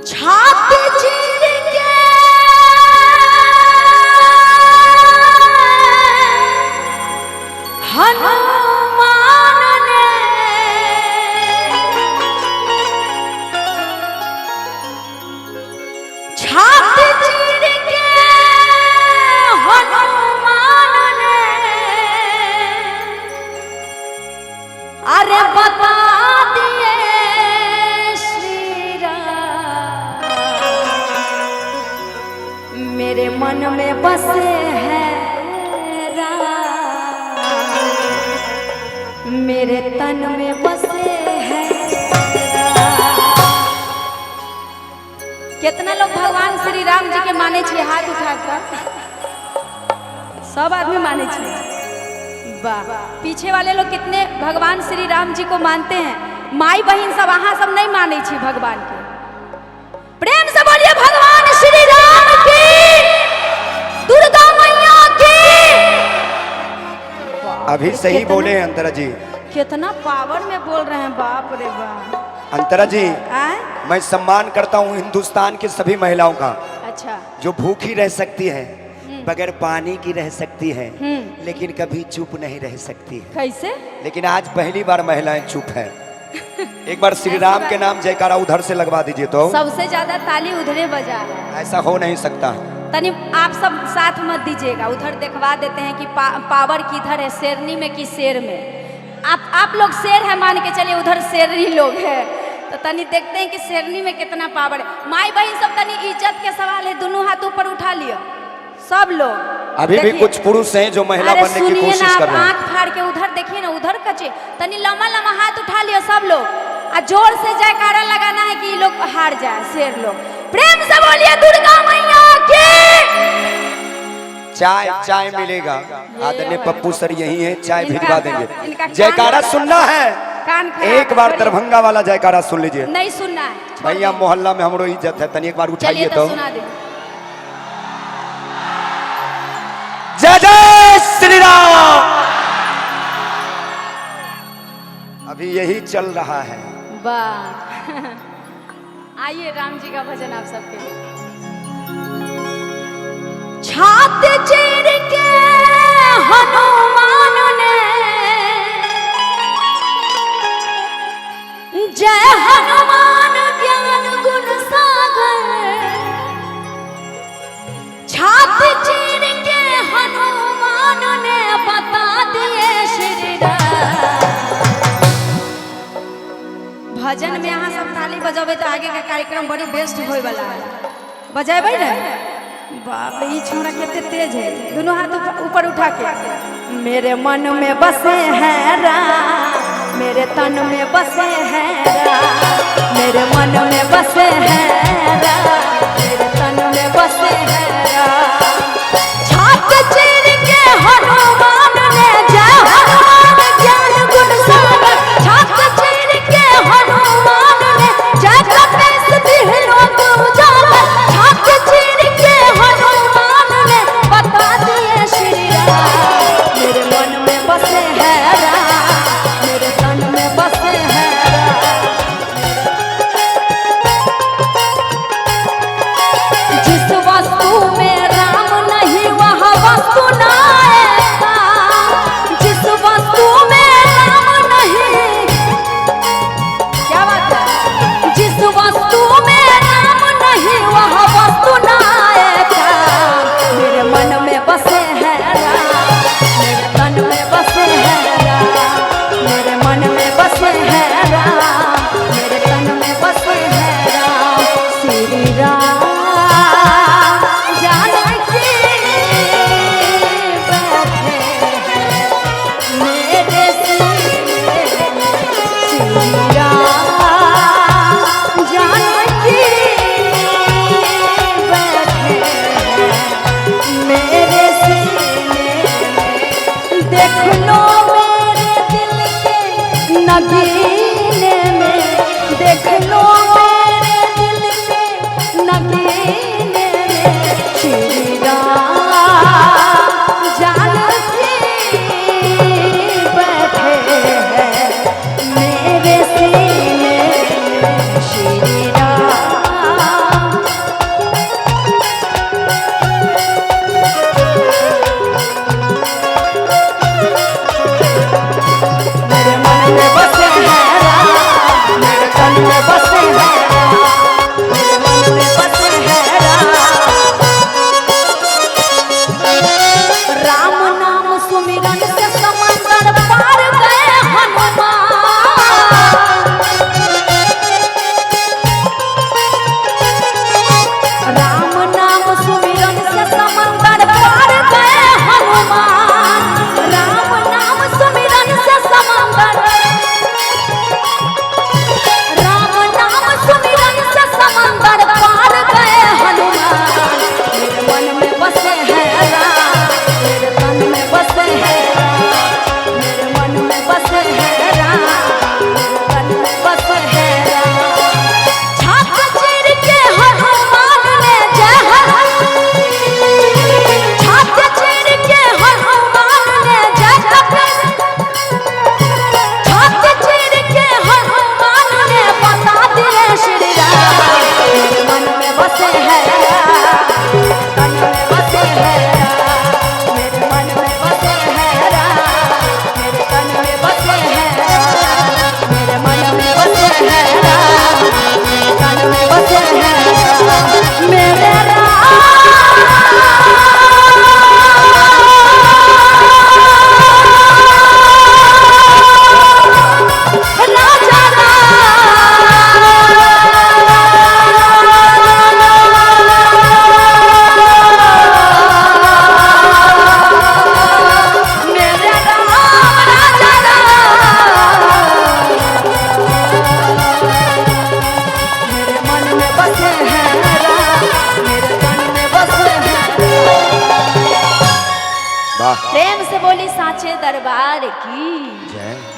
छाती चीर के हनुमान ने छाती चीर के हनुमान ने अरे बता दिए मेरे मन में बसे है राम, मेरे तन में बसे है राम। कितना लोग भगवान श्री राम जी के माने छे हाथ उठाकर? सब आदमी माने छे। वाह, पीछे वाले लोग कितने भगवान श्री राम जी को मानते हैं। माई बहन सब अहाँ सब नहीं माने छे भगवान के। प्रेम से बोलिए भगवान श्री राम की, दुर्गा मैया की। अभी सही बोले अंतरा जी, कितना पावर में बोल रहे हैं, बाप रे बाप। अंतरा जी मैं सम्मान करता हूँ हिंदुस्तान की सभी महिलाओं का। अच्छा, जो भूखी रह सकती है, बगैर पानी की रह सकती है, लेकिन कभी चुप नहीं रह सकती है। कैसे? लेकिन आज पहली बार महिलाएं चुप है। एक बार श्री राम के नाम जयकारा उधर से लगवा दीजिए तो। सबसे ज्यादा ताली उधरे बजा है। ऐसा हो नहीं सकता। तनी आप सब साथ मत दीजिएगा, उधर दिखवा देते हैं कि पावर किधर है, शेरनी में कि शेर में। आप लोग शेर है मान के चलिए, उधर शेरनी लोग है, तो तनी देखते हैं कि शेरनी में कितना पावर है। माई बहन सब तनी इज्जत के सवाल है, दोनों हाथ ऊपर उठा लियो सब लोग। अभी भी कुछ पुरुष हैं जो महिला बनने की कोशिश कर रहे हैं। आंख फाड़ के उधर देखिए ना, उधर कचे तनी लम्बा लम्बा हाथ उठा लियो सब लोग, और जोर से जयकारा लगाना है कि ये लोग हार जाए, शेर लोग। प्रेम से बोलिए दुर्गा मैया की। चाय मिलेगा, आदरणीय पप्पू सर यही है, चाय भिजवा देंगे। जयकारा सुनना है, एक बार दरभंगा वाला जयकारा सुन लीजिए। नहीं सुनना है भैया, मोहल्ला में हमरो इज्जत है, तनी एक बार उठाइए तो। जय जय श्री राम। अभी यही चल रहा है। वाह, आइए राम जी का भजन आप सबके लिए। छाती चीर के हनुमान ने जय हनुमान ज्ञान गुण सागर। छाती चीर के हनुमान ने बता दिए श्री राम। भजन में यहाँ सब ताली बजाबे तो आगे का कार्यक्रम बड़ी बेस्ट होए वाला है। बजाबे ना, बाप रे, ये छोरा कितने तेज है। दोनों हाथ ऊपर उठा के। मेरे मन में बसे हैं राम, मेरे तन में बसे हैं राम, मेरे मन में बसे हैं राम, मेरे तन में बसे हैं राम। छाती चीर के हनुमान ने जय हनुमान ज्ञान गुण सागर। छाती चीर के हनुमान ने जय कपीस दिहलो उजागर। छाती चीर के हनुमान ने बता दिए श्री राम। मेरे मन में बसे हैं राम, मेरे तन में बसे हैं राम। वाह प्रेम से बोली साचे दरबार की जय।